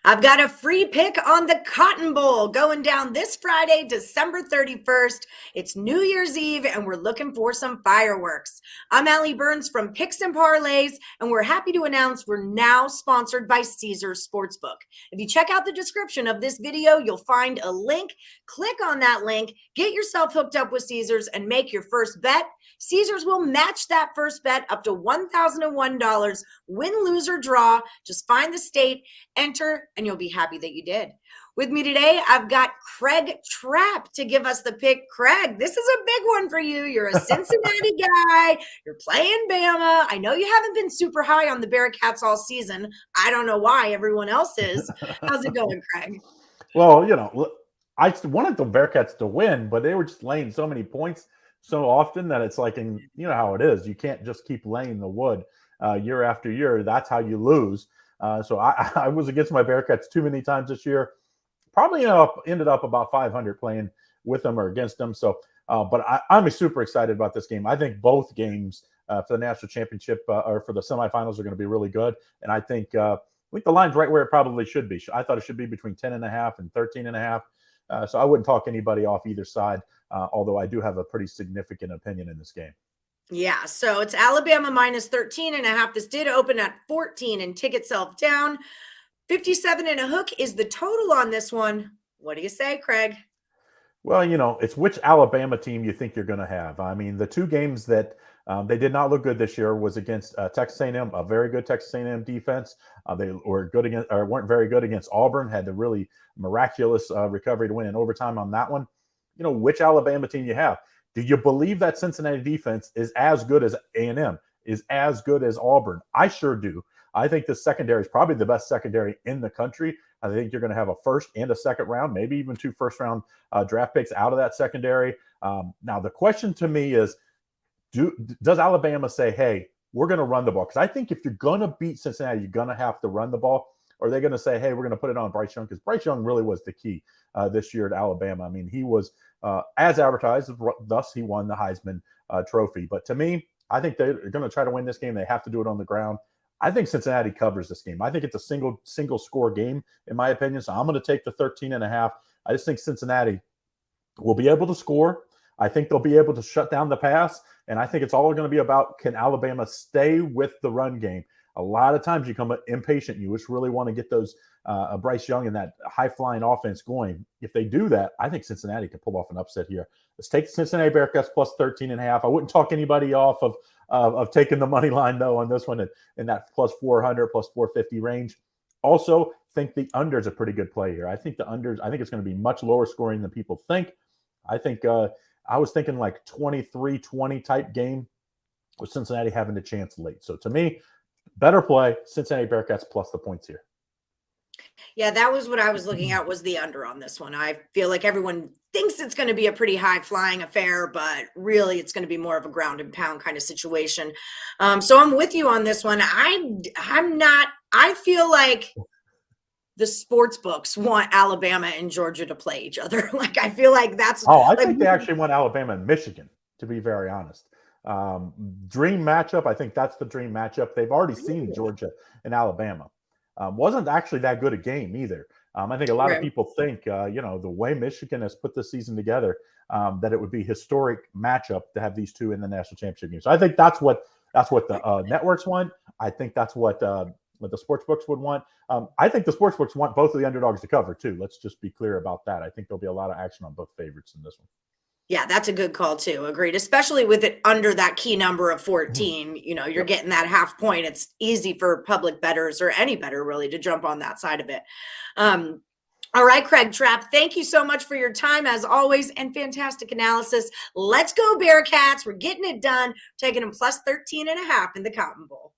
I've got a free pick on the Cotton Bowl going down this Friday, December 31st. It's New Year's Eve, and we're looking for some fireworks. I'm Allie Burns from Picks Parlays, and we're happy to announce we're now sponsored by Caesars Sportsbook. If you check out the description of this video, you'll find a link. Click on that link, get yourself hooked up with Caesars, and make your first bet. Caesars will match that first bet up to $1,001, win, lose, or draw. Just find the state, enter, and you'll be happy that you did. With me today, I've got Craig Trapp to give us the pick. Craig, this is a big one for you. You're a Cincinnati guy. You're playing Bama. I know you haven't been super high on the Bearcats all season. I don't know why. Everyone else is. How's it going, Craig? Well, I wanted the Bearcats to win, but they were just laying so many points so often that it's like, and you know how it is. You can't just keep laying the wood year after year. That's how you lose. So I was against my Bearcats too many times this year. Probably ended up about 500 playing with them or against them. So, but I'm super excited about this game. I think both games for the national championship or for the semifinals are going to be really good. And I think the line's right where it probably should be. I thought it should be between 10.5 and 13.5. So I wouldn't talk anybody off either side, although I do have a pretty significant opinion in this game. Yeah, so it's Alabama minus 13.5. This did open at 14 and tick itself down. 57 and a hook is the total on this one. What do you say, Craig? Well, it's which Alabama team you think you're going to have. I mean, the two games that they did not look good this year was against Texas A&M, a very good Texas A&M defense. They were good against, or weren't very good against Auburn. Had the really miraculous recovery to win in overtime on that one. Which Alabama team you have. Do you believe that Cincinnati defense is as good as A&M, is as good as Auburn? I sure do. I think the secondary is probably the best secondary in the country. I think you're going to have a first and a second round, maybe even 2 first-round draft picks out of that secondary. Now, the question to me is, does Alabama say, hey, we're going to run the ball? Because I think if you're going to beat Cincinnati, you're going to have to run the ball. Or are they going to say, hey, we're going to put it on Bryce Young? Because Bryce Young really was the key this year at Alabama. I mean, he was as advertised, thus he won the Heisman Trophy. But to me, I think they're going to try to win this game. They have to do it on the ground. I think Cincinnati covers this game. I think it's a single score game, in my opinion. So I'm going to take the 13.5. I just think Cincinnati will be able to score. I think they'll be able to shut down the pass. And I think it's all going to be about, can Alabama stay with the run game? A lot of times you come impatient. You just really want to get those Bryce Young and that high-flying offense going. If they do that, I think Cincinnati could pull off an upset here. Let's take the Cincinnati Bearcats plus 13.5. I wouldn't talk anybody off of taking the money line, though, on this one in that plus 400, plus 450 range. Also, think the under is a pretty good play here. I think the unders, I think it's going to be much lower scoring than people think. I think I was thinking like 23-20 type game with Cincinnati having the chance late. So to me, better play, Cincinnati Bearcats plus the points here. Yeah, that was what I was looking at, was the under on this one. I feel like everyone thinks it's going to be a pretty high-flying affair, but really it's going to be more of a ground and pound kind of situation. So I'm with you on this one. I feel like the sports books want Alabama and Georgia to play each other. Like, I feel like that's... Oh, I think they actually want Alabama and Michigan, to be very honest. Dream matchup, I think that's the dream matchup. They've already seen Georgia and Alabama. Wasn't actually that good a game either. I think a lot of people think, the way Michigan has put this season together, that it would be historic matchup to have these two in the national championship game. So I think that's what the networks want. I think that's what the sports books would want. I think the sports books want both of the underdogs to cover too. Let's just be clear about that. I think there'll be a lot of action on both favorites in this one. Yeah, that's a good call too. Agreed. Especially with it under that key number of 14, you're getting that half point. It's easy for public bettors or any bettor really to jump on that side of it. All right, Craig Trapp, thank you so much for your time as always and fantastic analysis. Let's go Bearcats. We're getting it done. Taking them plus 13.5 in the Cotton Bowl.